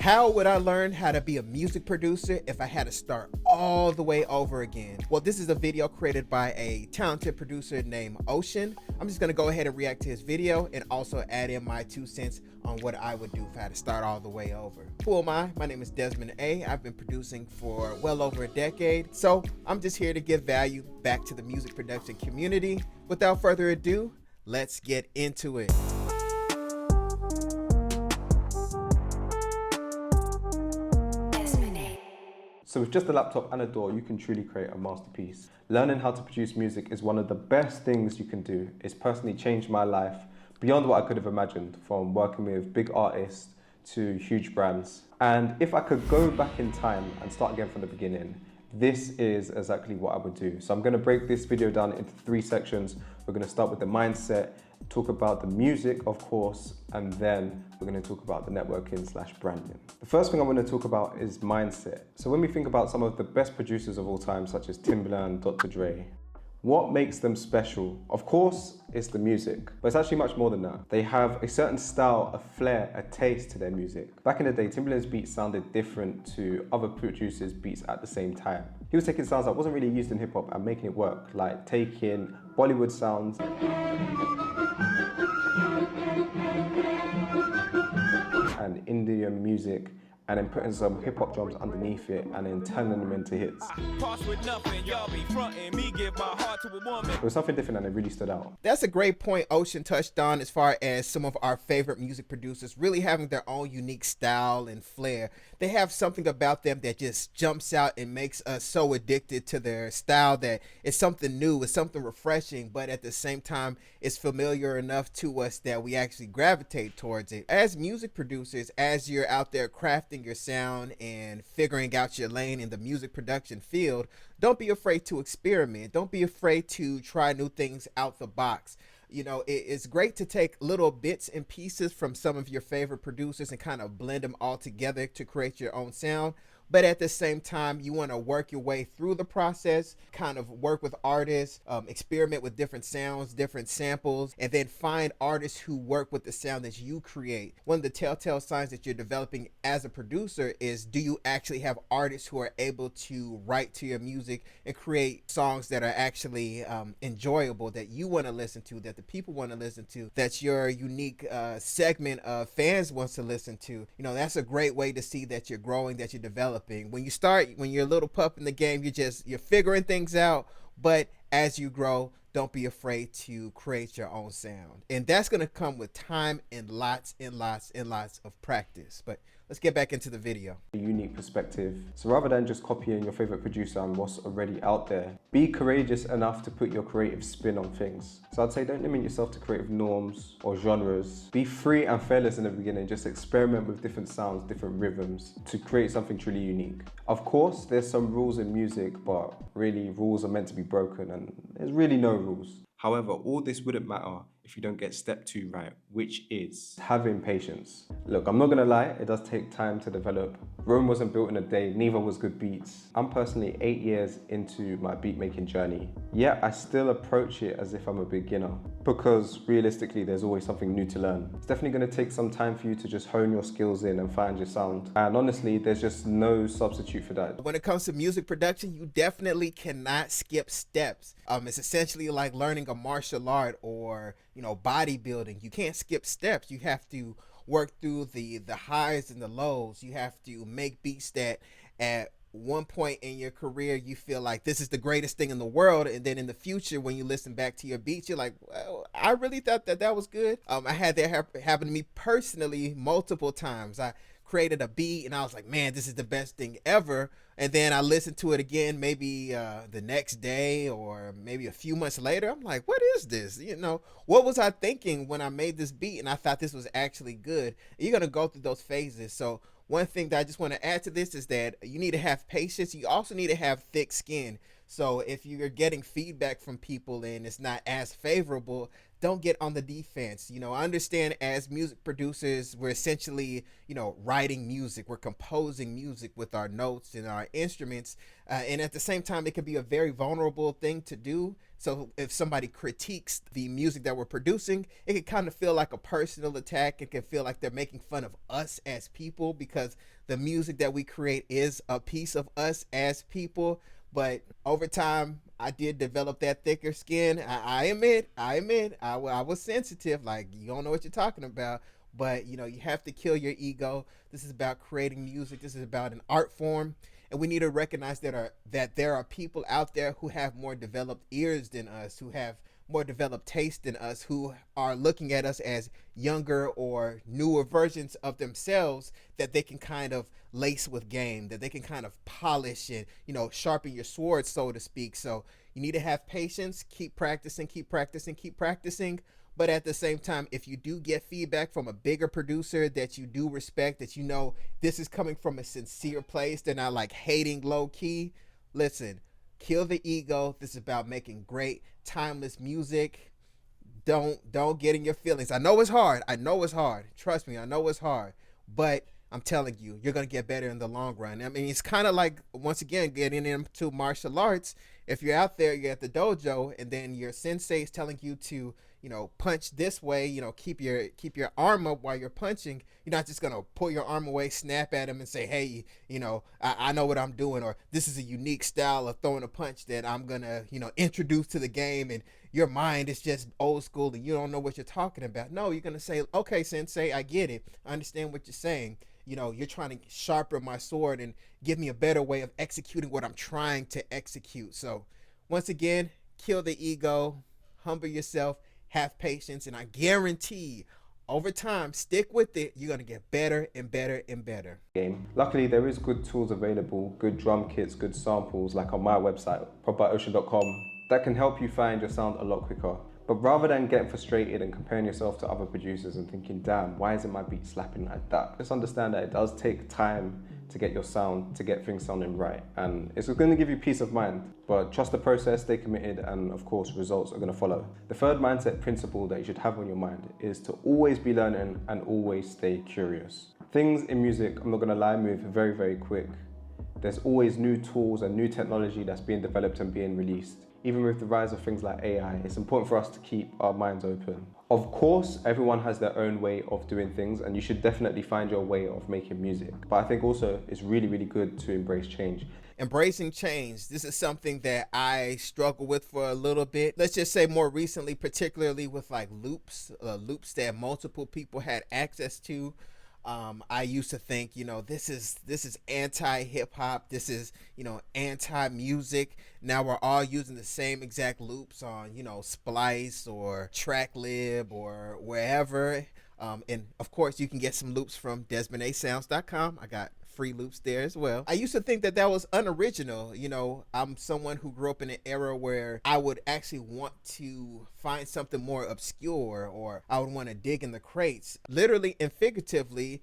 How would I learn how to be a music producer if I had to start all the way over again? Well, this is a video created by a talented producer named Ocean. I'm just gonna go ahead and react to his video and also add in my 2 cents on what I would do if I had to start all the way over. Who am I? My name is Desmond A. I've been producing for well over a decade, so I'm just here to give value back to the music production community. Without further ado, let's get into it. So with just a laptop and a DAW, you can truly create a masterpiece. Learning how to produce music is one of the best things you can do. It's personally changed my life beyond what I could have imagined, from working with big artists to huge brands. And if I could go back in time and start again from the beginning, this is exactly what I would do. So I'm going to break this video down into 3 sections. We're going to start with the mindset, talk about the music, of course, and then we're going to talk about the networking/branding. The first thing I want to talk about is mindset. So when we think about some of the best producers of all time, such as Timbaland, Dr. Dre, what makes them special? Of course, it's the music, but it's actually much more than that. They have a certain style, a flair, a taste to their music. Back in the day, Timbaland's beats sounded different to other producers' beats at the same time. He was taking sounds that wasn't really used in hip hop and making it work, like taking Bollywood sounds and Indian music and then putting some hip hop drums underneath it and then turning them into hits. It was something different and it really stood out. That's a great point Ocean touched on as far as some of our favorite music producers really having their own unique style and flair. They have something about them that just jumps out and makes us so addicted to their style that it's something new, it's something refreshing, but at the same time, it's familiar enough to us that we actually gravitate towards it. As music producers, as you're out there crafting your sound and figuring out your lane in the music production field, don't be afraid to experiment. Don't be afraid to try new things out the box. You know, it's great to take little bits and pieces from some of your favorite producers and kind of blend them all together to create your own sound. But at the same time, you want to work your way through the process, kind of work with artists, experiment with different sounds, different samples, and then find artists who work with the sound that you create. One of the telltale signs that you're developing as a producer is, do you actually have artists who are able to write to your music and create songs that are actually enjoyable, that you want to listen to, that the people want to listen to, that your unique segment of fans wants to listen to. You know, that's a great way to see that you're growing, that you're developing. When you're a little pup in the game, you're figuring things out, but as you grow, don't be afraid to create your own sound. And that's going to come with time and lots and lots and lots of practice. But let's get back into the video. A unique perspective. So rather than just copying your favorite producer and what's already out there, be courageous enough to put your creative spin on things. So I'd say don't limit yourself to creative norms or genres. Be free and fearless in the beginning. Just experiment with different sounds, different rhythms to create something truly unique. Of course, there's some rules in music, but really rules are meant to be broken and there's really no rules. However, all this wouldn't matter if you don't get step 2 right, which is having patience. Look, I'm not gonna lie, it does take time to develop. Rome wasn't built in a day, neither was good beats. I'm personally 8 years into my beat making journey, yet I still approach it as if I'm a beginner, because realistically, there's always something new to learn. It's definitely gonna take some time for you to just hone your skills in and find your sound. And honestly, there's just no substitute for that. When it comes to music production, you definitely cannot skip steps. It's essentially like learning a martial art or, you know, bodybuilding. You can't skip steps. You have to work through the highs and the lows. You have to make beats that at one point in your career you feel like this is the greatest thing in the world, and then in the future when you listen back to your beats you're like, well, I really thought that was good. I had that happen to me personally multiple times. I created a beat and I was like, man, this is the best thing ever, and then I listened to it again maybe the next day or maybe a few months later. I'm like, what is this? You know, what was I thinking when I made this beat and I thought this was actually good? You're gonna go through those phases. So one thing that I just want to add to this is that you need to have patience. You also need to have thick skin. So if you're getting feedback from people and it's not as favorable, don't get on the defense. I understand as music producers, we're essentially, writing music, we're composing music with our notes and our instruments. And at the same time, it can be a very vulnerable thing to do. So if somebody critiques the music that we're producing, it can kind of feel like a personal attack. It can feel like they're making fun of us as people, because the music that we create is a piece of us as people. But over time, I did develop that thicker skin. I admit, I was sensitive. Like, you don't know what you're talking about. But, you have to kill your ego. This is about creating music. This is about an art form. And we need to recognize that there are people out there who have more developed ears than us, who have more developed taste than us, who are looking at us as younger or newer versions of themselves that they can kind of lace with game, that they can kind of polish and, sharpen your sword, so to speak. So you need to have patience, keep practicing, keep practicing, keep practicing. But at the same time, if you do get feedback from a bigger producer that you do respect, that this is coming from a sincere place, they're not like hating low key, listen, kill the ego. This is about making great, timeless music. Don't get in your feelings. I know it's hard. Trust me, I know it's hard. But I'm telling you, you're gonna get better in the long run. I mean, it's kind of like, once again, getting into martial arts. If you're out there, you're at the dojo, and then your sensei is telling you to, punch this way. Keep your arm up while you're punching. You're not just gonna pull your arm away, snap at him, and say, "Hey, I know what I'm doing," or "This is a unique style of throwing a punch that I'm gonna, introduce to the game." And your mind is just old school, and you don't know what you're talking about. No, you're gonna say, "Okay, sensei, I get it. I understand what you're saying. You're trying to sharpen my sword and give me a better way of executing what I'm trying to execute." So once again, kill the ego, humble yourself, have patience, and I guarantee over time, stick with it, you're going to get better and better and better. Luckily, there is good tools available, good drum kits, good samples, like on my website, popbyocean.com, that can help you find your sound a lot quicker. But rather than getting frustrated and comparing yourself to other producers and thinking, damn, why isn't my beat slapping like that? Just understand that it does take time to get your sound, to get things sounding right. And it's going to give you peace of mind. But trust the process, stay committed, and of course, results are going to follow. The third mindset principle that you should have on your mind is to always be learning and always stay curious. Things in music, I'm not going to lie, move very, very quick. There's always new tools and new technology that's being developed and being released. Even with the rise of things like AI, it's important for us to keep our minds open. Of course, everyone has their own way of doing things, and you should definitely find your way of making music. But I think also it's really, really good to embrace change. Embracing change. This is something that I struggle with for a little bit. Let's just say more recently, particularly with like loops that multiple people had access to. I used to think, this is anti-hip hop. This is, anti-music. Now we're all using the same exact loops on, Splice or TrackLib or wherever. And of course, you can get some loops from DesmondASounds.com. I got free loops there as well. I used to think that was unoriginal. I'm someone who grew up in an era where I would actually want to find something more obscure, or I would want to dig in the crates, literally and figuratively.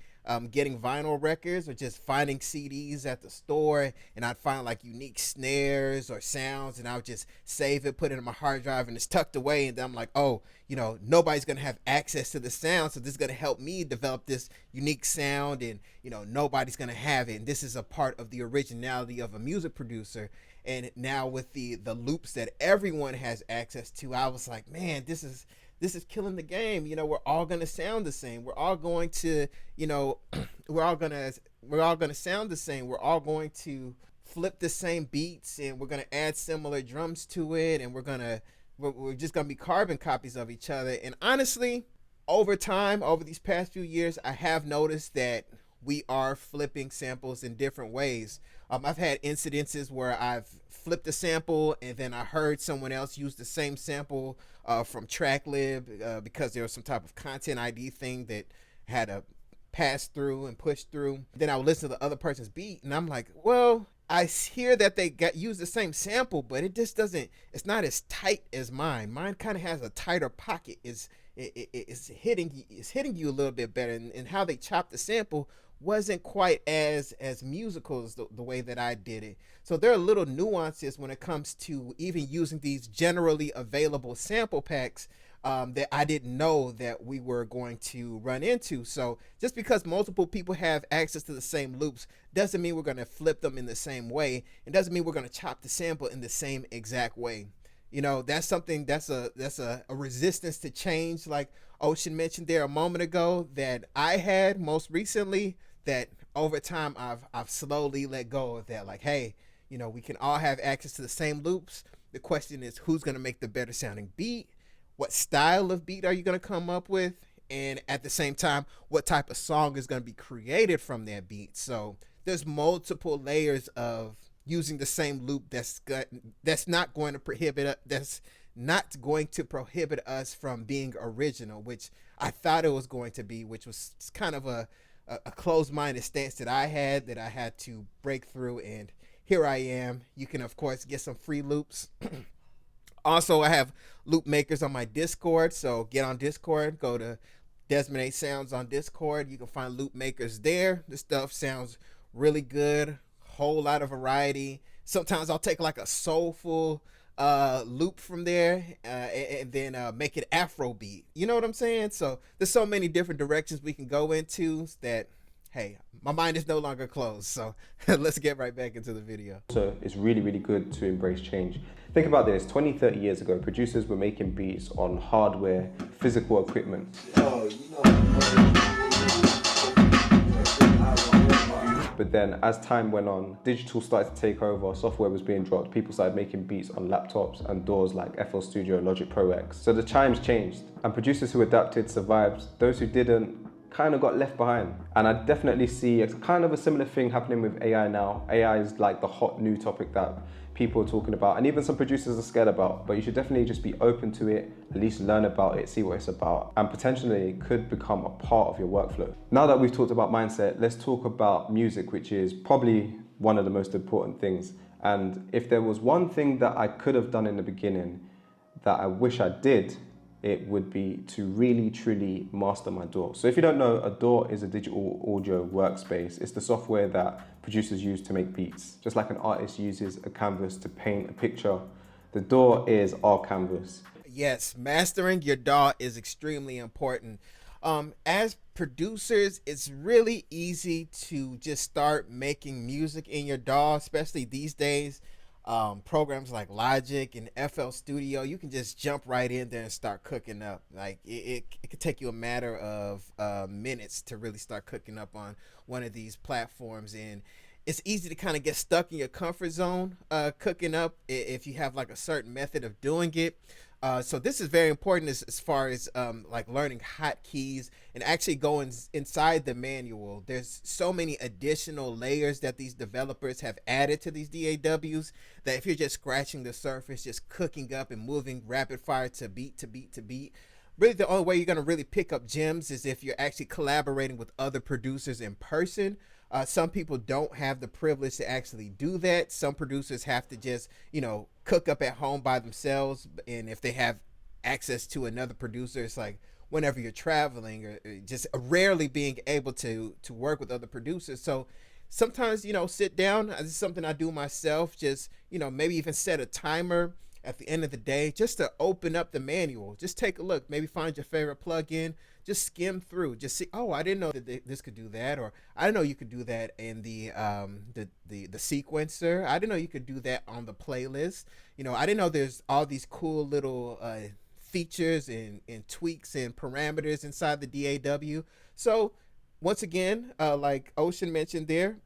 Getting vinyl records or just finding CDs at the store, and I'd find like unique snares or sounds, and I would just save it, put it in my hard drive, and it's tucked away. And then I'm like, oh, nobody's gonna have access to the sound, so this is gonna help me develop this unique sound, and nobody's gonna have it. And this is a part of the originality of a music producer. And now with the loops that everyone has access to, I was like, man, this is killing the game. We're all gonna sound the same. We're all going to, we're all gonna sound the same. We're all going to flip the same beats, and we're gonna add similar drums to it, and we're just gonna be carbon copies of each other. And honestly, over time, over these past few years, I have noticed that we are flipping samples in different ways. I've had incidences where I've flipped a sample, and then I heard someone else use the same sample from TrackLib because there was some type of content ID thing that had a pass through and push through. Then I would listen to the other person's beat, and I'm like, well, I hear that they used the same sample, but it just doesn't. It's not as tight as mine. Mine kind of has a tighter pocket. It's hitting you a little bit better, and how they chopped the sample wasn't quite as musical as the way that I did it. So there are little nuances when it comes to even using these generally available sample packs that I didn't know that we were going to run into. So just because multiple people have access to the same loops doesn't mean we're going to flip them in the same way. It doesn't mean we're going to chop the sample in the same exact way. You know, that's something that's a resistance to change, like Ocean mentioned there a moment ago, that I had most recently, that over time I've slowly let go of that. Like, hey, you know, we can all have access to the same loops. The question is, who's going to make the better sounding beat? What style of beat are you going to come up with? And at the same time, what type of song is going to be created from that beat? So there's multiple layers of using the same loop that's not going to prohibit us from being original, which I thought it was going to be, which was kind of a closed-minded stance that I had to break through, and here I am. You can of course get some free loops. Also, I have loop makers on my Discord, so get on Discord, go to Desmond A Sounds on Discord. You can find loop makers there. This stuff sounds really good, whole lot of variety. Sometimes I'll take like a soulful loop from there and then make it Afrobeat. You know what I'm saying? So there's so many different directions we can go into that, hey, my mind is no longer closed. So let's get right back into the video. So it's really, really good to embrace change. Think about this, 20, 30 years ago, producers were making beats on hardware, physical equipment. But then as time went on, digital started to take over, software was being dropped, people started making beats on laptops and DAWs like FL Studio and Logic Pro X. So the chimes changed, and producers who adapted survived. Those who didn't kind of got left behind. And I definitely see kind of a similar thing happening with AI now. AI is like the hot new topic that people are talking about, and even some producers are scared about, but you should definitely just be open to it, at least learn about it, see what it's about, and potentially it could become a part of your workflow. Now that we've talked about mindset, let's talk about music, which is probably one of the most important things. And if there was one thing that I could have done in the beginning that I wish I did, it would be to really, truly master my DAW. So if you don't know, a DAW is a digital audio workspace. It's the software that producers use to make beats. Just like an artist uses a canvas to paint a picture, the DAW is our canvas. Yes, mastering your DAW is extremely important. As producers, it's really easy to just start making music in your DAW, especially these days. Programs like Logic and FL Studio, you can just jump right in there and start cooking up. Like it could take you a matter of minutes to really start cooking up on one of these platforms, and it's easy to kind of get stuck in your comfort zone cooking up if you have like a certain method of doing it. So this is very important as far as like learning hotkeys and actually going inside the manual. There's so many additional layers that these developers have added to these DAWs that if you're just scratching the surface, just cooking up and moving rapid fire to beat to beat to beat, really the only way you're going to really pick up gems is if you're actually collaborating with other producers in person. Some people don't have the privilege to actually do that. Some producers have to just, you know, cook up at home by themselves. And if they have access to another producer, it's like whenever you're traveling or just rarely being able to work with other producers. So sometimes, you know, sit down. This is something I do myself. Just, you know, maybe even set a timer at the end of the day just to open up the manual. Just take a look. Maybe find your favorite plugin. Just skim through. Just see, oh, I didn't know that this could do that, or I didn't know you could do that in the sequencer. I didn't know you could do that on the playlist. You know, I didn't know there's all these cool little features and tweaks and parameters inside the DAW. So once again, like Ocean mentioned there,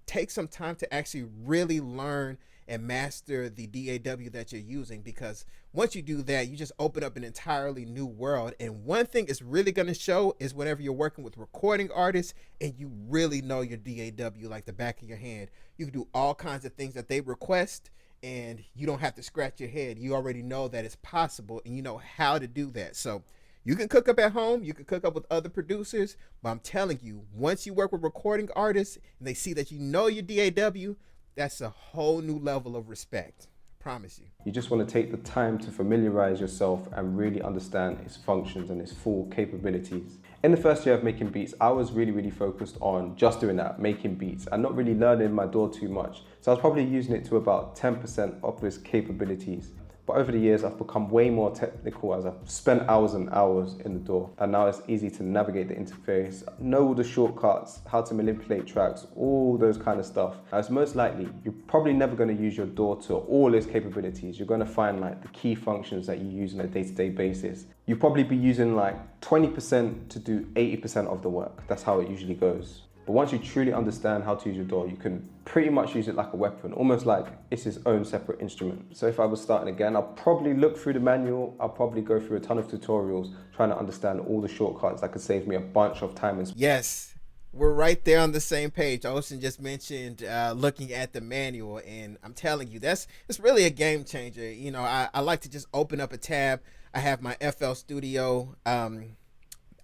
take some time to actually really learn and master the DAW that you're using, because once you do that, you just open up an entirely new world. And one thing it's really going to show is whenever you're working with recording artists and you really know your DAW like the back of your hand, you can do all kinds of things that they request and you don't have to scratch your head. You already know that it's possible and you know how to do that. So you can cook up at home, you can cook up with other producers, but I'm telling you, once you work with recording artists and they see that you know your DAW, that's a whole new level of respect. I promise you. You just want to take the time to familiarize yourself and really understand its functions and its full capabilities. In the first year of making beats, I was really focused on just doing that, making beats, and not really learning my DAW too much. So I was probably using it to about 10% of its capabilities. But But over the years, I've become way more technical as I've spent hours and hours in the DAW. And now it's easy to navigate the interface, know all the shortcuts, how to manipulate tracks, all those kind of stuff. As most likely, you're probably never going to use your DAW to all its capabilities. You're going to find like the key functions that you use on a day-to-day basis. You'll probably be using like 20% to do 80% of the work. That's how it usually goes. But once you truly understand how to use your DAW, you can pretty much use it like a weapon, almost like it's its own separate instrument. So if I was starting again, I'll probably look through the manual, I'll probably go through a ton of tutorials, trying to understand all the shortcuts that could save me a bunch of time and space. Yes, we're right there on the same page. Ocean just mentioned looking at the manual, and I'm telling you, it's really a game changer. You know, I like to just open up a tab. I have my FL Studio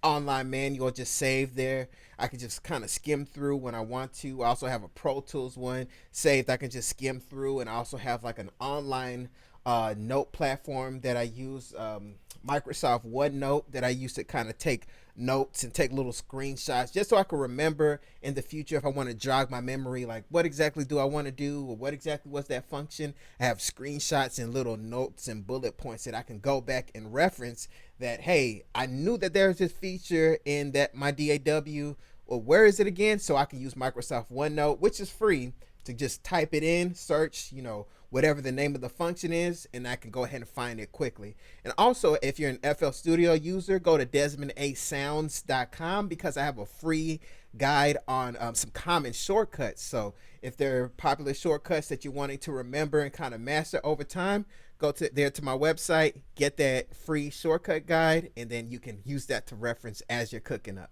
online manual just saved there. I can just kind of skim through when I want to. I also have a Pro Tools one saved. I can just skim through, and I also have like an online note platform that I use, Microsoft OneNote, that I use to kind of take notes and take little screenshots just so I can remember in the future if I want to jog my memory, like what exactly do I want to do, or what exactly was that function. I have screenshots and little notes and bullet points that I can go back and reference that, hey, I knew that there's this feature in that my DAW, or where is it again? So I can use Microsoft OneNote, which is free, to just type it in, search, whatever the name of the function is, and I can go ahead and find it quickly. And also, if you're an FL Studio user, go to DesmondASounds.com, because I have a free guide on some common shortcuts. So if there are popular shortcuts that you're wanting to remember and kind of master over time, go to my website, get that free shortcut guide, and then you can use that to reference as you're cooking up.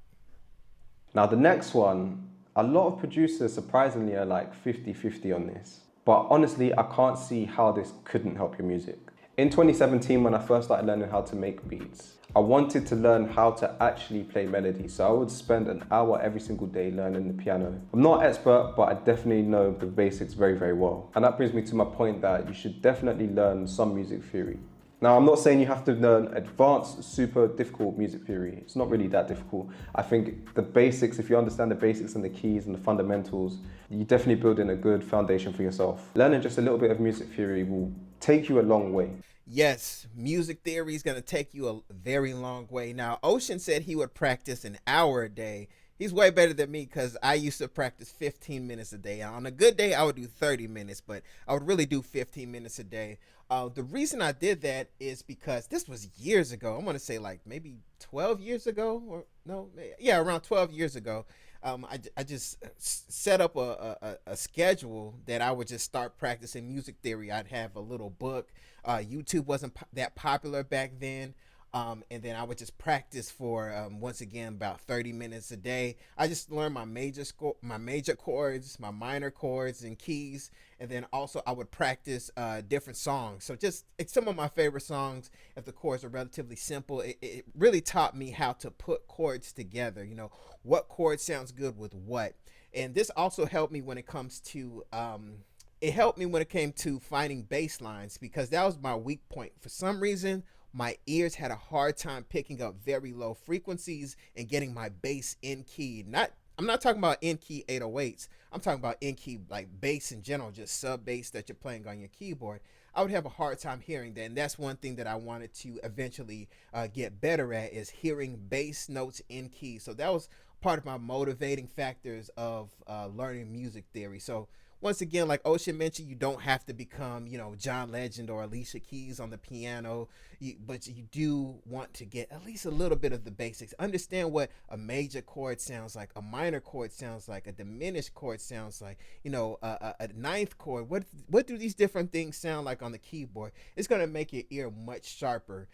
Now the next one, a lot of producers surprisingly are like 50-50 on this. But honestly, I can't see how this couldn't help your music. In 2017, when I first started learning how to make beats, I wanted to learn how to actually play melodies. So I would spend an hour every single day learning the piano. I'm not an expert, but I definitely know the basics very, very well. And that brings me to my point that you should definitely learn some music theory. Now, I'm not saying you have to learn advanced, super difficult music theory. It's not really that difficult. I think the basics, if you understand the basics and the keys and the fundamentals, you definitely build in a good foundation for yourself. Learning just a little bit of music theory will take you a long way. Yes, music theory is going to take you a very long way. Now, Ocean said he would practice an hour a day. He's way better than me, because I used to practice 15 minutes a day. On a good day, I would do 30 minutes, but I would really do 15 minutes a day. The reason I did that is because this was years ago. I want to say like maybe 12 years ago, or no, yeah, around 12 years ago. I just set up a schedule that I would just start practicing music theory. I'd have a little book. YouTube wasn't that popular back then. And then I would just practice for, once again, about 30 minutes a day. I just learned my major chords, my minor chords and keys. And then also I would practice different songs. So just some of my favorite songs, if the chords are relatively simple, it really taught me how to put chords together, what chord sounds good with what. And this also helped me when it comes to, it helped me when it came to finding bass lines, because that was my weak point. For some reason, my ears had a hard time picking up very low frequencies and getting my bass in key. I'm not talking about in key 808s. I'm talking about in key like bass in general, just sub bass that you're playing on your keyboard. I would have a hard time hearing that, and that's one thing that I wanted to eventually get better at, is hearing bass notes in key. So that was part of my motivating factors of learning music theory. So once again, like Ocean mentioned, you don't have to become, John Legend or Alicia Keys on the piano, but you do want to get at least a little bit of the basics. Understand what a major chord sounds like, a minor chord sounds like, a diminished chord sounds like, a ninth chord. What do these different things sound like on the keyboard? It's going to make your ear much sharper.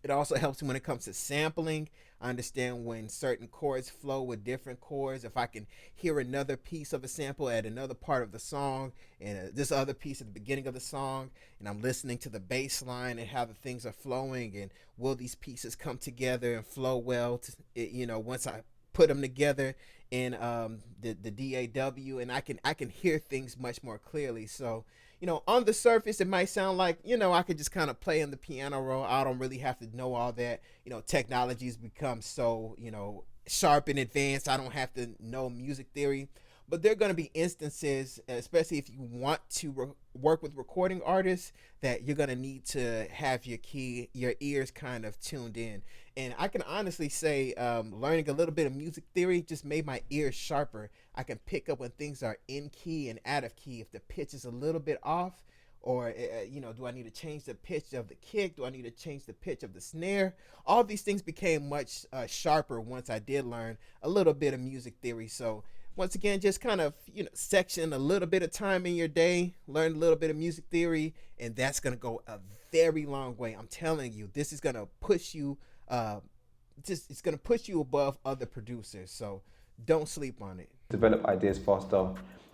It also helps when it comes to sampling. I understand when certain chords flow with different chords. If I can hear another piece of a sample at another part of the song, and this other piece at the beginning of the song, and I'm listening to the bass line and how the things are flowing, and will these pieces come together and flow well once I put them together in the DAW, and I can hear things much more clearly. So on the surface, it might sound like, I could just kind of play in the piano roll. I don't really have to know all that. Technology's become so, sharp and advanced. I don't have to know music theory. But there are going to be instances, especially if you want to work with recording artists, that you're going to need to have your ears kind of tuned in. And I can honestly say, learning a little bit of music theory just made my ears sharper. I can pick up when things are in key and out of key. If the pitch is a little bit off, or do I need to change the pitch of the kick? Do I need to change the pitch of the snare? All these things became much sharper once I did learn a little bit of music theory. So once again, just kind of section a little bit of time in your day, learn a little bit of music theory, and that's gonna go a very long way. I'm telling you, this is gonna push you. It's gonna push you above other producers. So don't sleep on it. Develop ideas faster,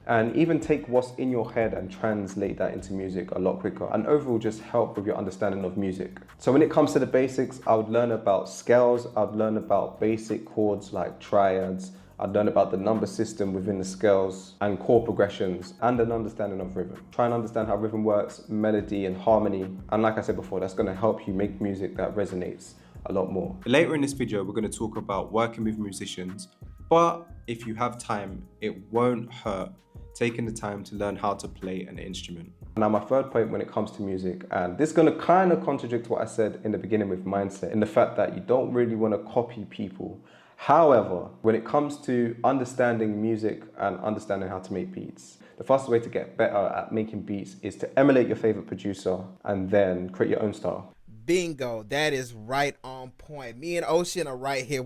and even take what's in your head and translate that into music a lot quicker, and overall just help with your understanding of music. So when it comes to the basics, I would learn about scales, I'd learn about basic chords like triads, I'd learn about the number system within the scales and chord progressions, and an understanding of rhythm. Try and understand how rhythm works, melody and harmony, and like I said before, that's going to help you make music that resonates a lot more. Later in this video, we're going to talk about working with musicians, but if you have time, it won't hurt taking the time to learn how to play an instrument. Now, my third point when it comes to music, and this is going to kind of contradict what I said in the beginning with mindset, in the fact that you don't really want to copy people. However, when it comes to understanding music and understanding how to make beats, the fastest way to get better at making beats is to emulate your favorite producer and then create your own style. Bingo, that is right on point. Me and Ocean are right here.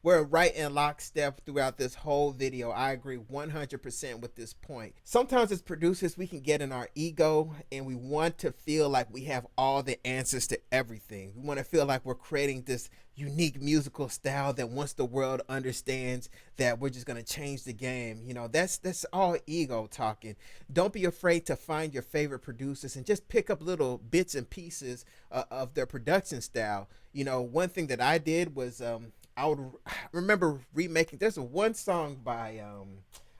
We're right in lockstep throughout this whole video. I agree 100% with this point. Sometimes as producers, we can get in our ego and we want to feel like we have all the answers to everything. We want to feel like we're creating this unique musical style that once the world understands that we're just going to change the game. That's all ego talking. Don't be afraid to find your favorite producers and just pick up little bits and pieces of their production style. One thing that I did was I would remember remaking. There's one song by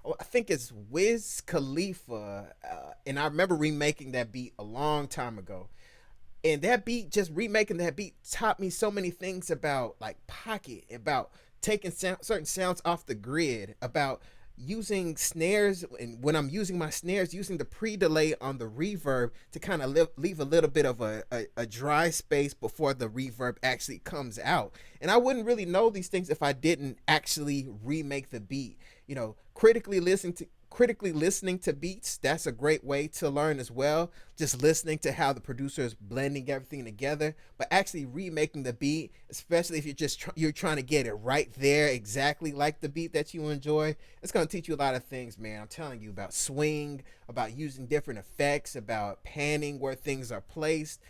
I think it's Wiz Khalifa, and I remember remaking that beat a long time ago. And that beat, just remaking that beat, taught me so many things about like pocket, about taking certain sounds off the grid, about using snares, and when I'm using my snares, using the pre-delay on the reverb to kind of leave a little bit of a dry space before the reverb actually comes out. And I wouldn't really know these things if I didn't actually remake the beat. Critically listening to beats, that's a great way to learn as well. Just listening to how the producer is blending everything together, but actually remaking the beat, especially if you're trying to get it right there exactly like the beat that you enjoy, it's going to teach you a lot of things, man. I'm telling you, about swing, about using different effects, about panning where things are placed.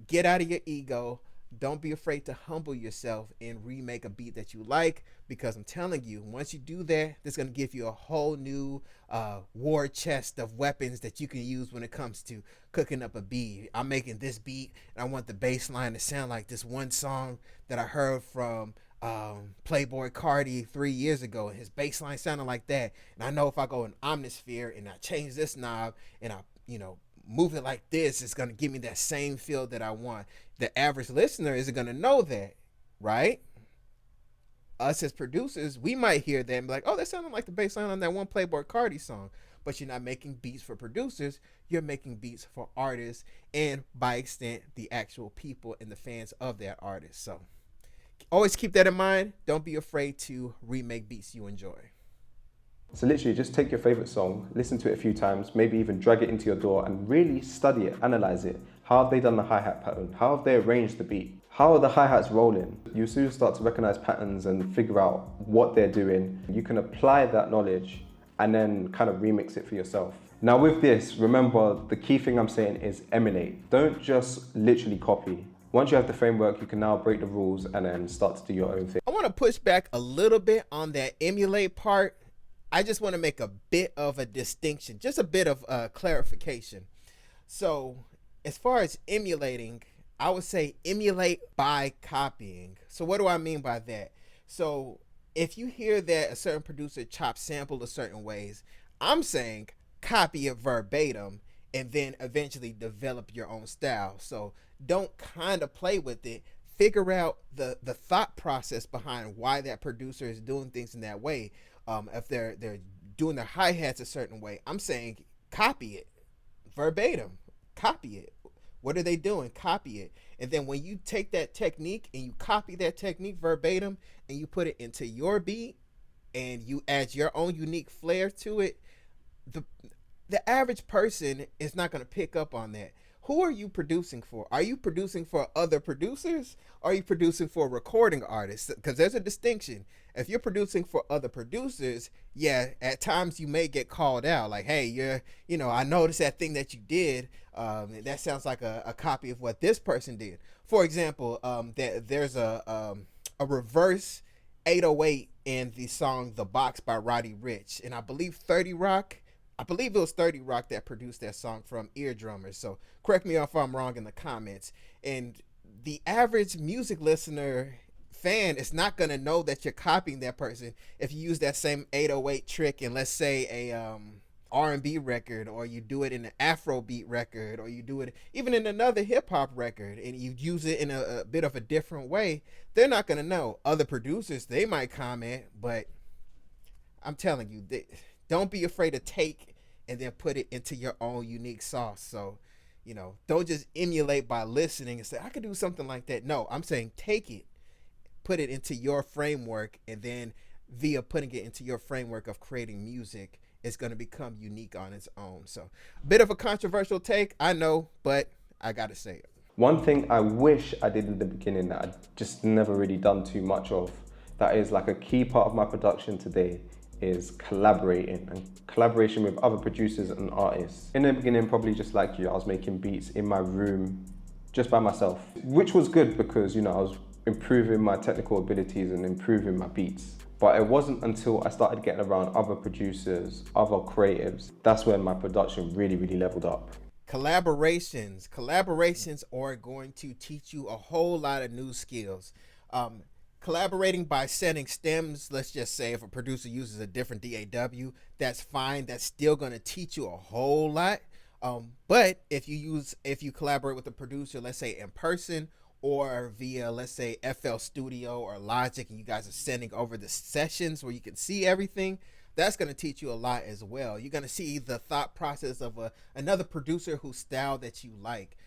Get out of your ego. Don't be afraid to humble yourself and remake a beat that you like, because I'm telling you, once you do that, that's going to give you a whole new war chest of weapons that you can use when it comes to cooking up a beat. I'm making this beat and I want the bass line to sound like this one song that I heard from Playboy Cardi 3 years ago, and his bass line sounded like that. And I know if I go in Omnisphere and I change this knob and I move it like this, it's going to give me that same feel that I want. The average listener isn't going to know that, right? Us as producers, we might hear that and be like, oh, that sounded like the bass line on that one Playboy Cardi song. But you're not making beats for producers, you're making beats for artists, and by extent, the actual people and the fans of that artist. So always keep that in mind. Don't be afraid to remake beats you enjoy. So literally just take your favorite song, listen to it a few times, maybe even drag it into your DAW and really study it, analyze it. How have they done the hi-hat pattern? How have they arranged the beat? How are the hi-hats rolling? You soon start to recognize patterns and figure out what they're doing. You can apply that knowledge and then kind of remix it for yourself. Now with this, remember the key thing I'm saying is emulate. Don't just literally copy. Once you have the framework, you can now break the rules and then start to do your own thing. I want to push back a little bit on that emulate part. I just want to make a bit of a distinction, just a bit of clarification. So as far as emulating, I would say emulate by copying. So what do I mean by that? So if you hear that a certain producer chops sample a certain ways, I'm saying copy it verbatim and then eventually develop your own style. So don't kind of play with it. Figure out the thought process behind why that producer is doing things in that way. If they're doing their hi-hats a certain way. I'm saying copy it verbatim, copy it. What are they doing? Copy it. And then when you take that technique and you copy that technique verbatim and you put it into your beat and you add your own unique flair to it, the the average person is not going to pick up on that. Who are you producing for? Are you producing for other producers? Or are you producing for recording artists? Because there's a distinction. If you're producing for other producers, yeah, at times you may get called out. Like, hey, I noticed that thing that you did. That sounds like a copy of what this person did. For example, there's a reverse 808 in the song "The Box" by Roddy Ricch, and I believe 30 Rock. I believe it was 30 Rock that produced that song from Eardrummers. So correct me if I'm wrong in the comments. And the average music listener fan is not going to know that you're copying that person if you use that same 808 trick in, let's say, a R&B record, or you do it in an Afrobeat record, or you do it even in another hip hop record, and you use it in a bit of a different way. They're not going to know. Other producers, they might comment, but I'm telling you, don't be afraid to take and then put it into your own unique sauce. So, don't just emulate by listening and say, I could do something like that. No, I'm saying take it, put it into your framework, and then via putting it into your framework of creating music, it's going to become unique on its own. So, a bit of a controversial take, I know, but I got to say it. One thing I wish I did in the beginning that I just never really done too much of, that is like a key part of my production today, is collaborating, and collaboration with other producers and artists. In the beginning, probably just like you, I was making beats in my room just by myself, which was good because, I was improving my technical abilities and improving my beats. But it wasn't until I started getting around other producers, other creatives, that's when my production really, really leveled up. Collaborations are going to teach you a whole lot of new skills. Collaborating by setting stems, let's just say if a producer uses a different DAW, that's fine. That's still going to teach you a whole lot. But if you collaborate with a producer, let's say in person or via, let's say, FL Studio or Logic, and you guys are sending over the sessions where you can see everything, that's going to teach you a lot as well. You're going to see the thought process of another producer whose style that you like.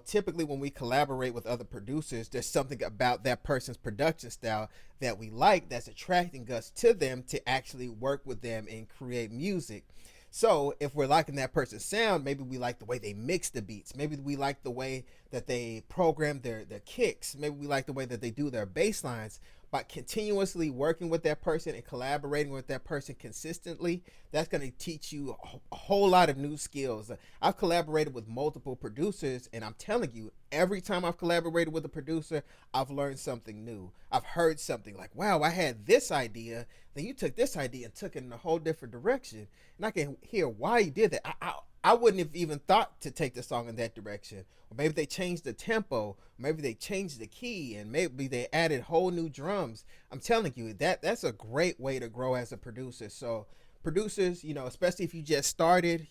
Typically when we collaborate with other producers, there's something about that person's production style that we like that's attracting us to them to actually work with them and create music. So if we're liking that person's sound, maybe we like the way they mix the beats. Maybe we like the way that they program their kicks. Maybe we like the way that they do their bass lines. By continuously working with that person and collaborating with that person consistently, that's going to teach you a whole lot of new skills. I've collaborated with multiple producers, and I'm telling you, every time I've collaborated with a producer, I've learned something new. I've heard something like, wow, I had this idea, then you took this idea and took it in a whole different direction. And I can hear why you did that. I wouldn't have even thought to take the song in that direction. Or maybe they changed the tempo, maybe they changed the key, and maybe they added whole new drums. I'm telling you, that's a great way to grow as a producer. So producers, especially if you just started,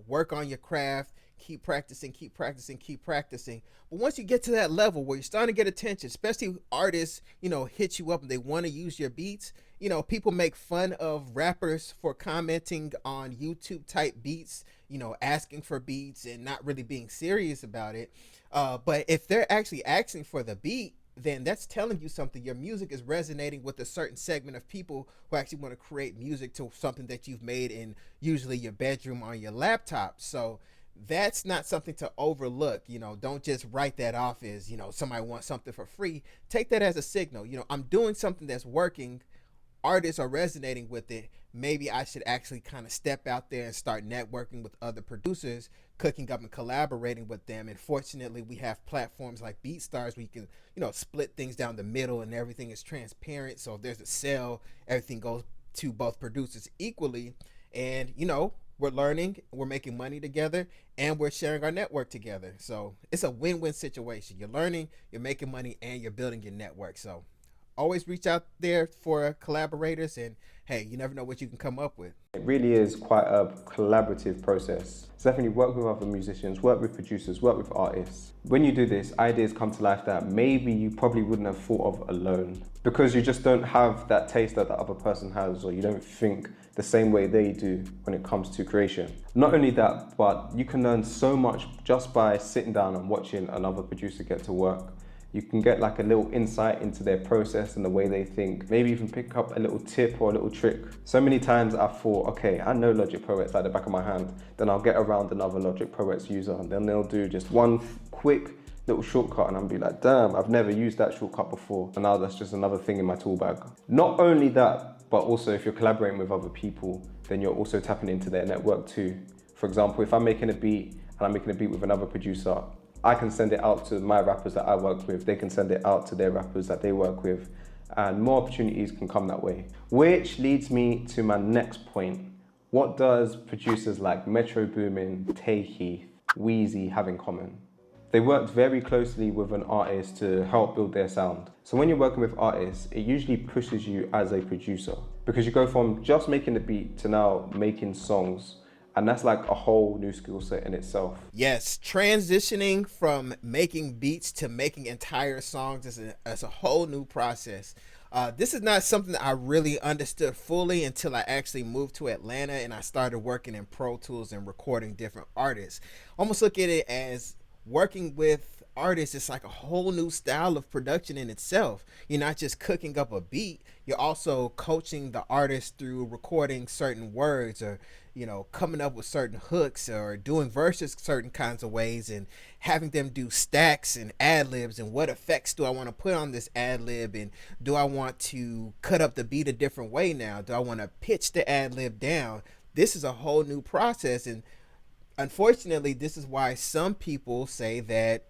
work on your craft, keep practicing. But once you get to that level where you're starting to get attention, especially artists, hit you up and they want to use your beats. People make fun of rappers for commenting on YouTube type beats, asking for beats and not really being serious about it. But if they're actually asking for the beat, then that's telling you something. Your music is resonating with a certain segment of people who actually want to create music to something that you've made in usually your bedroom on your laptop. So that's not something to overlook. Don't just write that off as, somebody wants something for free. Take that as a signal. I'm doing something that's working. Artists are resonating with it. Maybe I should actually kind of step out there and start networking with other producers, cooking up and collaborating with them. And fortunately, we have platforms like BeatStars where you can, split things down the middle and everything is transparent. So if there's a sale, everything goes to both producers equally. And, we're learning, we're making money together, and we're sharing our network together. So it's a win-win situation. You're learning, you're making money, and you're building your network. So always reach out there for collaborators, and hey, you never know what you can come up with. It really is quite a collaborative process. So definitely work with other musicians, work with producers, work with artists. When you do this, ideas come to life that maybe you probably wouldn't have thought of alone, because you just don't have that taste that the other person has, or you don't think the same way they do when it comes to creation. Not only that, but you can learn so much just by sitting down and watching another producer get to work. You can get like a little insight into their process and the way they think. Maybe even pick up a little tip or a little trick. So many times I thought, okay, I know Logic Pro X like the back of my hand. Then I'll get around another Logic Pro X user, and then they'll do just one quick little shortcut, and I'll be like, damn, I've never used that shortcut before. And now that's just another thing in my tool bag. Not only that, but also if you're collaborating with other people, then you're also tapping into their network too. For example, if I'm making a beat and I'm making a beat with another producer, I can send it out to my rappers that I work with, they can send it out to their rappers that they work with, and more opportunities can come that way. Which leads me to my next point. What does producers like Metro Boomin, Tay Keith, Wheezy have in common? They worked very closely with an artist to help build their sound. So when you're working with artists, it usually pushes you as a producer, because you go from just making the beat to now making songs. And that's like a whole new skill set in itself. Yes, transitioning from making beats to making entire songs is a whole new process. This is not something that I really understood fully until I actually moved to Atlanta and I started working in Pro Tools and recording different artists. Almost look at it as working with artists. It's like a whole new style of production in itself. You're not just cooking up a beat, you're also coaching the artist through recording certain words, or coming up with certain hooks, or doing verses certain kinds of ways, and having them do stacks and ad libs, and what effects do I want to put on this ad lib, and do I want to cut up the beat a different way now, do I want to pitch the ad lib down. This is a whole new process, and unfortunately, this is why some people say that,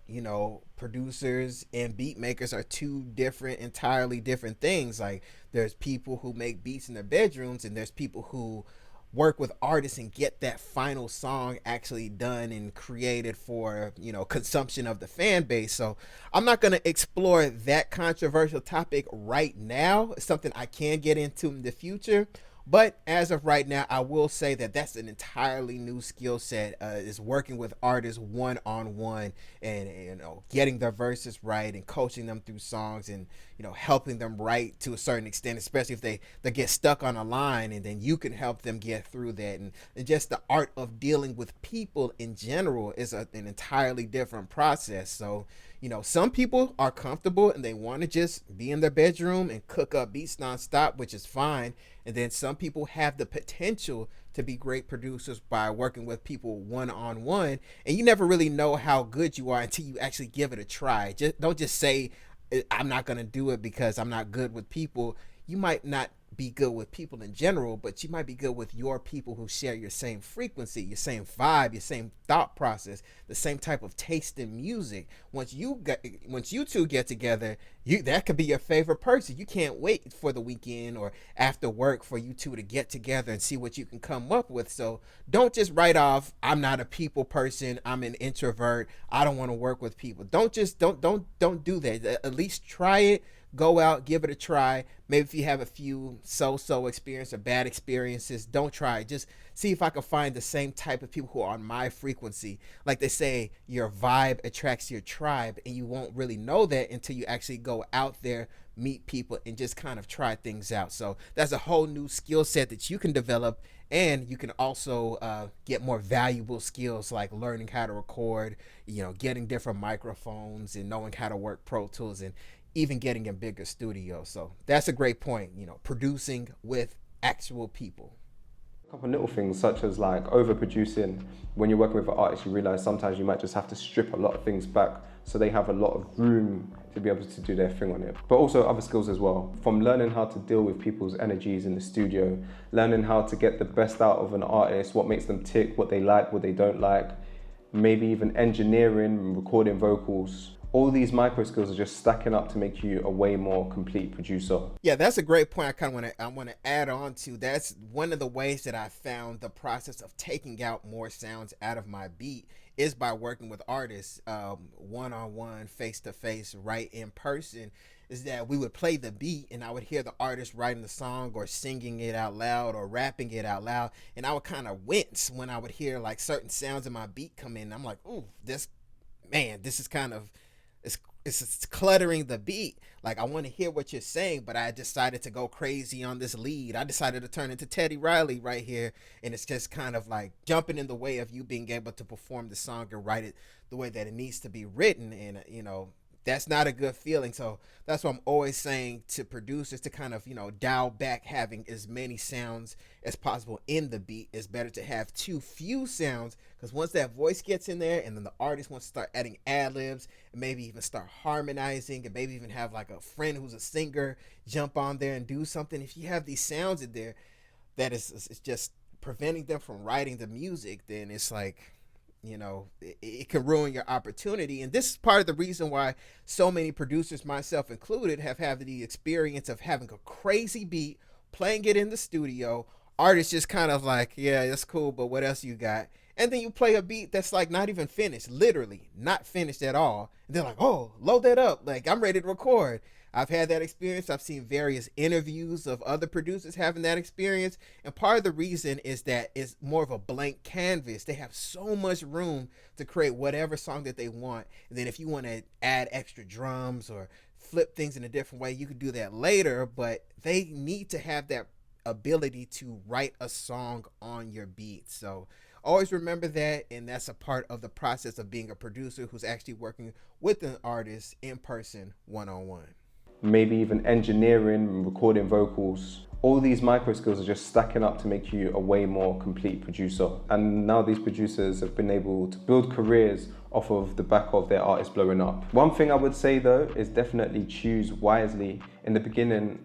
producers and beat makers are two entirely different things. Like, there's people who make beats in their bedrooms, and there's people who work with artists and get that final song actually done and created for, consumption of the fan base. So I'm not going to explore that controversial topic right now. It's something I can get into in the future. But as of right now, I will say that that's an entirely new skill set, is working with artists one-on-one, and getting their verses right and coaching them through songs, and helping them write to a certain extent, especially if they get stuck on a line, and then you can help them get through that. And just the art of dealing with people in general is an entirely different process. So some people are comfortable and they want to just be in their bedroom and cook up beats nonstop, which is fine. And then some people have the potential to be great producers by working with people one-on-one. And you never really know how good you are until you actually give it a try. Don't just say, I'm not going to do it because I'm not good with people. You might not be good with people in general, but you might be good with your people who share your same frequency, your same vibe, your same thought process, the same type of taste in music. Once you two get together, that could be your favorite person. You can't wait for the weekend or after work for you two to get together and see what you can come up with. So don't just write off, I'm not a people person, I'm an introvert, I don't want to work with people. Don't do that. At least try it. Go out, give it a try. Maybe if you have a few so-so experience or bad experiences, don't try it. Just see if I can find the same type of people who are on my frequency. Like they say, your vibe attracts your tribe, and you won't really know that until you actually go out there, meet people, and just kind of try things out. So that's a whole new skill set that you can develop, and you can also get more valuable skills like learning how to record, getting different microphones, and knowing how to work Pro Tools, and even getting in bigger studios. So that's a great point, producing with actual people. A couple of little things such as like overproducing. When you're working with an artist, you realize sometimes you might just have to strip a lot of things back so they have a lot of room to be able to do their thing on it. But also other skills as well, from learning how to deal with people's energies in the studio, learning how to get the best out of an artist, what makes them tick, what they like, what they don't like, maybe even engineering and recording vocals. All these micro skills are just stacking up to make you a way more complete producer. Yeah, that's a great point. I want to add on to. That's one of the ways that I found the process of taking out more sounds out of my beat is by working with artists, one-on-one, face-to-face, right in person. is that we would play the beat and I would hear the artist writing the song or singing it out loud or rapping it out loud, and I would kind of wince when I would hear like certain sounds in my beat come in. I'm like, ooh, this is kind of it's cluttering the beat. Like I want to hear what you're saying, but I decided to go crazy on this lead. I decided to turn into Teddy Riley right here, and it's just kind of like jumping in the way of you being able to perform the song and write it the way that it needs to be written. And that's not a good feeling. So that's what I'm always saying to producers, to kind of dial back having as many sounds as possible in the beat. It's better to have too few sounds, because once that voice gets in there and then the artist wants to start adding ad libs and maybe even start harmonizing and maybe even have like a friend who's a singer jump on there and do something, if you have these sounds in there that is it's just preventing them from writing the music, then it's like, it can ruin your opportunity. And this is part of the reason why so many producers, myself included, have had the experience of having a crazy beat, playing it in the studio. Artists just kind of like, yeah, that's cool, but what else you got? And then you play a beat that's like not even finished, literally not finished at all. And they're like, oh, load that up. Like, I'm ready to record. I've had that experience. I've seen various interviews of other producers having that experience. And part of the reason is that it's more of a blank canvas. They have so much room to create whatever song that they want. And then if you want to add extra drums or flip things in a different way, you can do that later. But they need to have that ability to write a song on your beat. So always remember that. And that's a part of the process of being a producer who's actually working with an artist in person, one-on-one. Maybe even engineering and recording vocals. All these micro skills are just stacking up to make you a way more complete producer. And now these producers have been able to build careers off of the back of their artists blowing up. One thing I would say though is definitely choose wisely. In the beginning,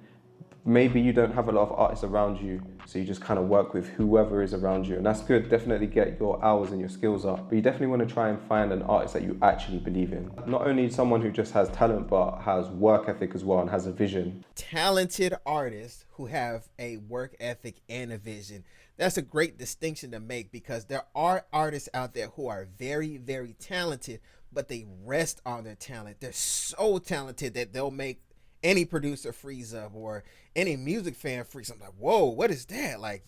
maybe you don't have a lot of artists around you, so you just kind of work with whoever is around you, and that's good. Definitely get your hours and your skills up, but you definitely want to try and find an artist that you actually believe in. Not only someone who just has talent, but has work ethic as well and has a vision. Talented artists who have a work ethic and a vision. That's a great distinction to make, because there are artists out there who are very, very talented, but they rest on their talent. They're so talented that they'll make any producer freeze up, or any music fan freeze up. Like, whoa, what is that? Like,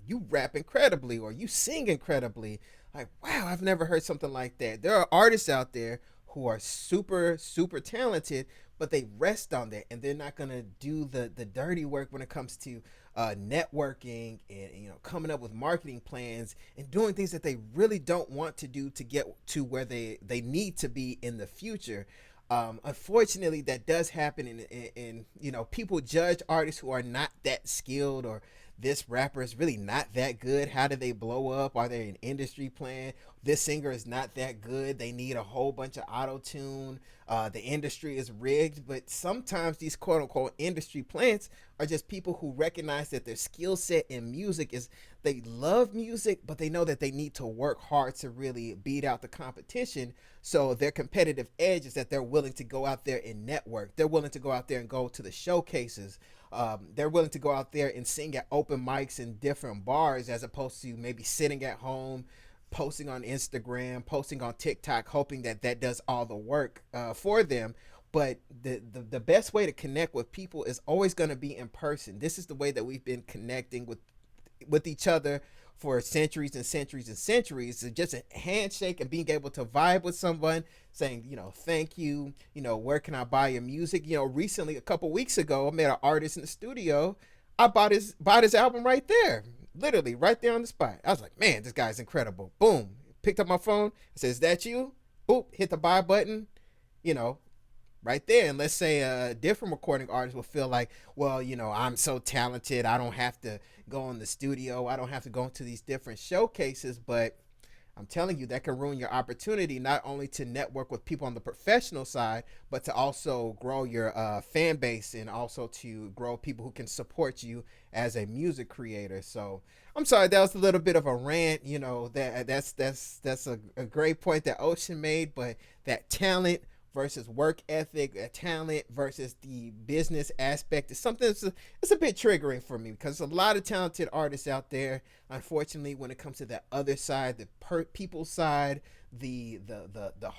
you rap incredibly, or you sing incredibly. Like, wow, I've never heard something like that. There are artists out there who are super, super talented, but they rest on that, and they're not gonna do the dirty work when it comes to networking and coming up with marketing plans and doing things that they really don't want to do to get to where they need to be in the future. Unfortunately, that does happen, and people judge artists who are not that skilled, or this rapper is really not that good. How did they blow up? Are they an industry plan? This singer is not that good. They need a whole bunch of auto-tune. The industry is rigged. But sometimes these quote-unquote industry plants are just people who recognize that their skill set in music is, they love music, but they know that they need to work hard to really beat out the competition. So their competitive edge is that they're willing to go out there and network. They're willing to go out there and go to the showcases. They're willing to go out there and sing at open mics in different bars, as opposed to maybe sitting at home, posting on Instagram, posting on TikTok, hoping that that does all the work for them. But the best way to connect with people is always going to be in person. This is the way that we've been connecting with each other for centuries and centuries and centuries. So just a handshake and being able to vibe with someone, saying, thank you, where can I buy your music? Recently, a couple weeks ago, I met an artist in the studio. I bought his album right there, literally right there on the spot. I was like, man, this guy's incredible. Boom, picked up my phone. I said, is that you? Boop, hit the buy button, right there. And let's say a different recording artist will feel like, well, I'm so talented, I don't have to go in the studio, I don't have to go into these different showcases. But I'm telling you, that can ruin your opportunity, not only to network with people on the professional side, but to also grow your fan base, and also to grow people who can support you as a music creator. So I'm sorry, that was a little bit of a rant. That's a great point that Ocean made, but that talent versus work ethic, talent versus the business aspect is something that's it's a bit triggering for me, because there's a lot of talented artists out there. Unfortunately, when it comes to that other side, the people side, the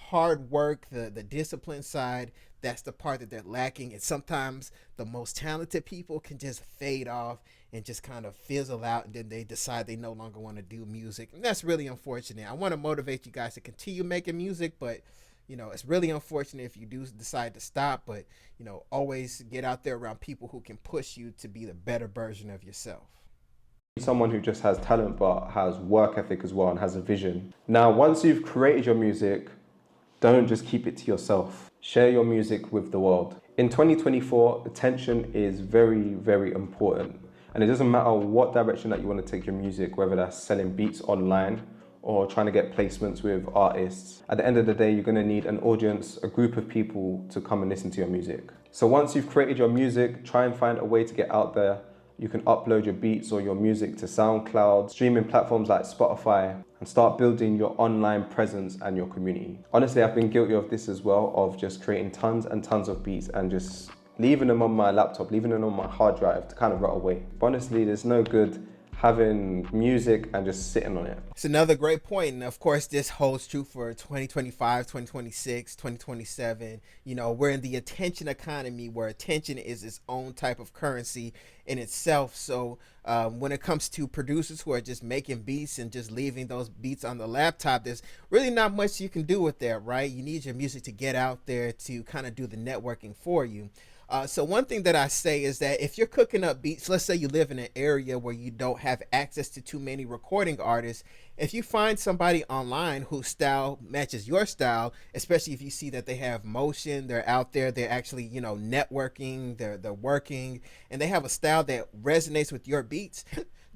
hard work, the discipline side, that's the part that they're lacking. And sometimes the most talented people can just fade off and just kind of fizzle out, and then they decide they no longer want to do music. And that's really unfortunate. I want to motivate you guys to continue making music, but it's really unfortunate if you do decide to stop, but always get out there around people who can push you to be the better version of yourself. Someone who just has talent but has work ethic as well and has a vision. Now, once you've created your music, don't just keep it to yourself. Share your music with the world. In 2024, attention is very, very important. And it doesn't matter what direction that you want to take your music, whether that's selling beats online or trying to get placements with artists. At the end of the day, you're going to need an audience, a group of people to come and listen to your music. So once you've created your music, try and find a way to get out there. You can upload your beats or your music to SoundCloud, streaming platforms like Spotify, and start building your online presence and your community. Honestly, I've been guilty of this as well, of just creating tons and tons of beats and just leaving them on my laptop, leaving them on my hard drive to kind of rot away. But honestly, there's no good having music and just sitting on it. It's another great point. And of course, this holds true for 2025, 2026, 2027. We're in the attention economy where attention is its own type of currency in itself. So when it comes to producers who are just making beats and just leaving those beats on the laptop, there's really not much you can do with that, right? You need your music to get out there to kind of do the networking for you. So one thing that I say is that if you're cooking up beats, let's say you live in an area where you don't have access to too many recording artists, if you find somebody online whose style matches your style, especially if you see that they have motion, they're out there, they're actually, networking, they're working, and they have a style that resonates with your beats,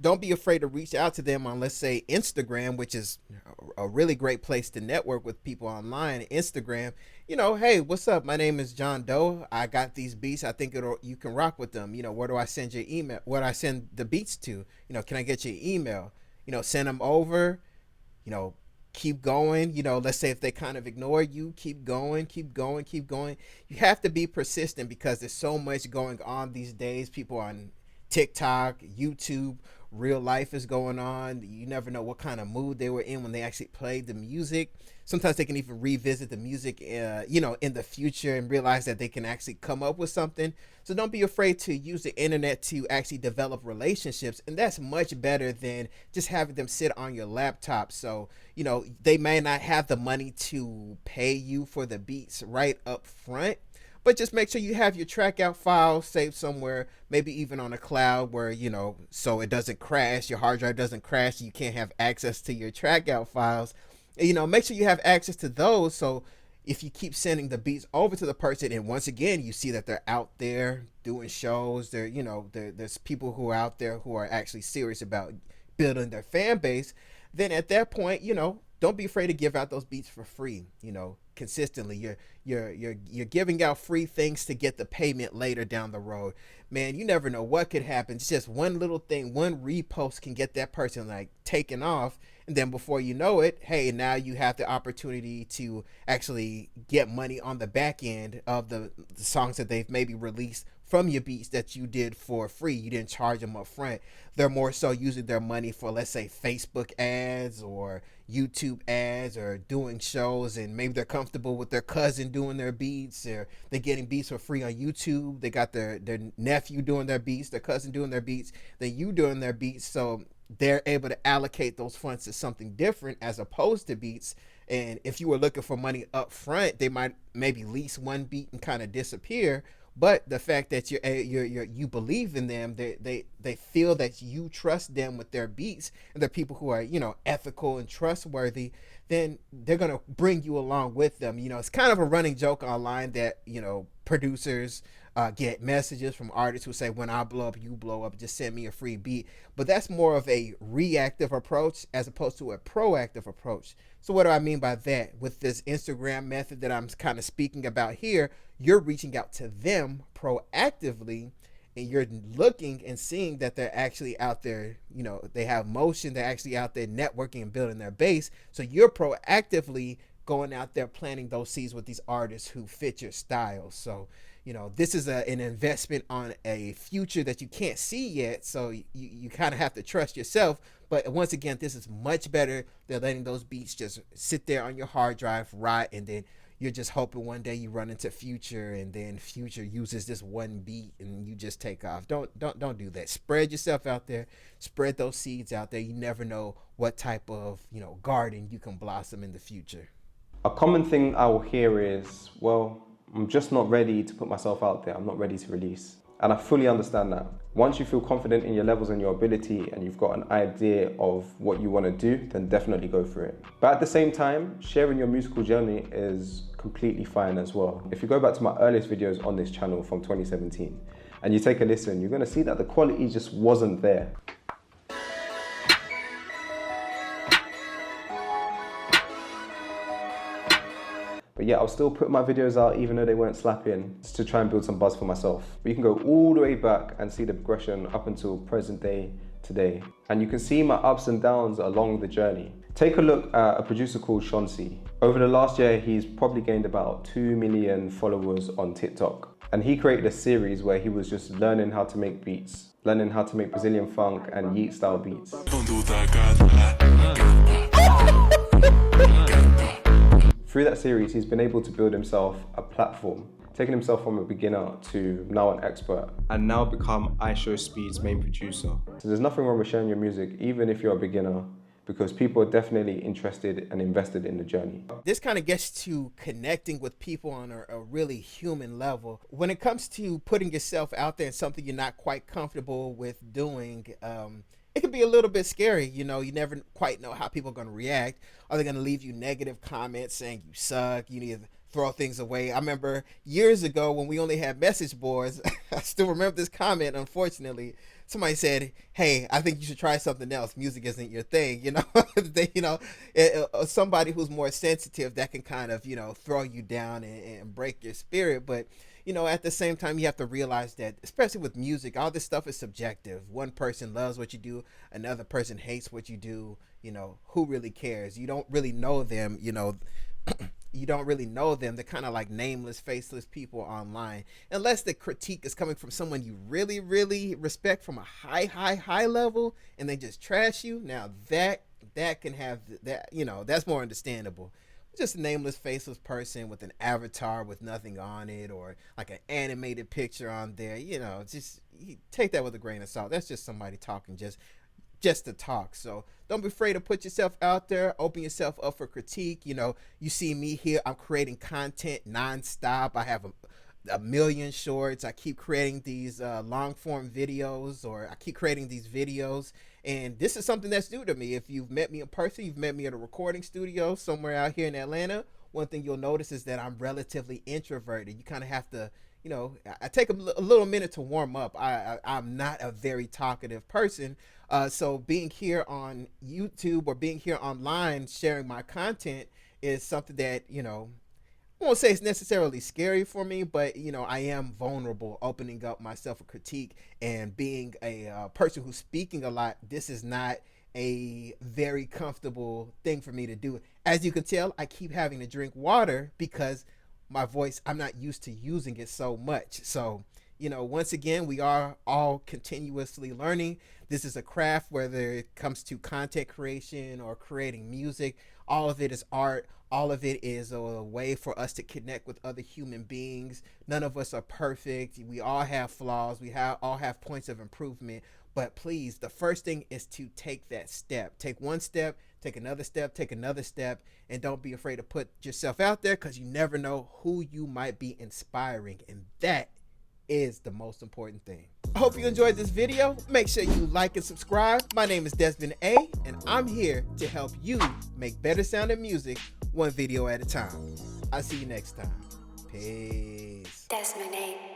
don't be afraid to reach out to them on, let's say, Instagram, which is a really great place to network with people online. Instagram, hey, what's up? My name is John Doe. I got these beats. I think you can rock with them. Where do I send your email? Where do I send the beats to? Can I get your email? Send them over. Keep going. Let's say if they kind of ignore you, keep going, keep going, keep going. You have to be persistent because there's so much going on these days. People on TikTok, YouTube, real life is going on. You never know what kind of mood they were in when they actually played the music. Sometimes they can even revisit the music, in the future and realize that they can actually come up with something. So don't be afraid to use the internet to actually develop relationships. And that's much better than just having them sit on your laptop. So, they may not have the money to pay you for the beats right up front, but just make sure you have your track out file saved somewhere, maybe even on a cloud where, so it doesn't crash, your hard drive doesn't crash, you can't have access to your track out files. Make sure you have access to those. So if you keep sending the beats over to the person, and once again, you see that they're out there doing shows, there's people who are out there who are actually serious about building their fan base, then at that point, don't be afraid to give out those beats for free, consistently. You're giving out free things to get the payment later down the road. Man, you never know what could happen. It's just one little thing, one repost can get that person taken off. And then before you know it, hey, now you have the opportunity to actually get money on the back end of the songs that they've maybe released from your beats that you did for free. You didn't charge them up front. They're more so using their money for, let's say, Facebook ads or YouTube ads or doing shows, and maybe they're comfortable with their cousin doing their beats, or they're getting beats for free on YouTube. They got their nephew doing their beats, their cousin doing their beats, then you doing their beats. So they're able to allocate those funds to something different as opposed to beats. And if you were looking for money up front, they might maybe lease one beat and kind of disappear. But the fact that you believe in them, they feel that you trust them with their beats, and they're people who are ethical and trustworthy, then they're gonna bring you along with them. It's kind of a running joke online that producers get messages from artists who say, when I blow up, you blow up, just send me a free beat. But that's more of a reactive approach as opposed to a proactive approach. So what do I mean by that? With this Instagram method that I'm kind of speaking about here, you're reaching out to them proactively, and you're looking and seeing that they're actually out there, they have motion, they're actually out there networking and building their base. So you're proactively going out there planting those seeds with these artists who fit your style. So this is an investment on a future that you can't see yet. So you kind of have to trust yourself. But once again, this is much better than letting those beats just sit there on your hard drive, rot, and then you're just hoping one day you run into Future, and then Future uses this one beat and you just take off. Don't do that. Spread yourself out there. Spread those seeds out there. You never know what type of, garden you can blossom in the future. A common thing I will hear is, well, I'm just not ready to put myself out there. I'm not ready to release. And I fully understand that. Once you feel confident in your levels and your ability and you've got an idea of what you want to do, then definitely go for it. But at the same time, sharing your musical journey is completely fine as well. If you go back to my earliest videos on this channel from 2017 and you take a listen, you're going to see that the quality just wasn't there. But yeah, I'll still put my videos out even though they weren't slapping, just to try and build some buzz for myself. But you can go all the way back and see the progression up until present day today. And you can see my ups and downs along the journey. Take a look at a producer called Chauncey. Over the last year, he's probably gained about 2 million followers on TikTok. And he created a series where he was just learning how to make beats, learning how to make Brazilian funk and yeet style beats. Through that series, he's been able to build himself a platform, taking himself from a beginner to now an expert, and now become iShowSpeed's main producer. So there's nothing wrong with sharing your music, even if you're a beginner, because people are definitely interested and invested in the journey. This kind of gets to connecting with people on a really human level. When it comes to putting yourself out there in something you're not quite comfortable with doing, it can be a little bit scary. You never quite know how people are going to react. Are they going to leave you negative comments saying you suck? You need to throw things away. I remember years ago when we only had message boards, I still remember this comment, unfortunately. Somebody said, hey, I think you should try something else. Music isn't your thing. Somebody who's more sensitive, that can kind of, throw you down and break your spirit. But at the same time, you have to realize that, especially with music, all this stuff is subjective. One person loves what you do, another person hates what you do. Who really cares? You don't really know them, you don't really know them. They're kind of like nameless, faceless people online. Unless the critique is coming from someone you really, really respect from a high level, and they just trash you. Now that can have that, that's more understandable. Just a nameless, faceless person with an avatar with nothing on it, or like an animated picture on there, just you take that with a grain of salt. That's just somebody talking just to talk. So don't be afraid to put yourself out there, open yourself up for critique. You see me here, I'm creating content nonstop. I have a million shorts. I keep creating these long form videos, or I keep creating these videos. And this is something that's new to me. If you've met me in person, you've met me at a recording studio somewhere out here in Atlanta, one thing you'll notice is that I'm relatively introverted. You kind of have to, I take a little minute to warm up. I'm not a very talkative person. So being here on YouTube or being here online sharing my content is something that, I won't say it's necessarily scary for me, but I am vulnerable, opening up myself for critique, and being a person who's speaking a lot. This is not a very comfortable thing for me to do. As you can tell, I keep having to drink water because my voice, I'm not used to using it so much. So, once again, we are all continuously learning. This is a craft, whether it comes to content creation or creating music. All of it is art. All of it is a way for us to connect with other human beings. None of us are perfect. We all have flaws. We all have points of improvement. But please, the first thing is to take that step. Take one step, take another step, take another step, and don't be afraid to put yourself out there, because you never know who you might be inspiring. And that is the most important thing. I hope you enjoyed this video. Make sure you like and subscribe. My name is Desmond A, and I'm here to help you make better sounding music one video at a time. I'll see you next time. Peace. Desmond A.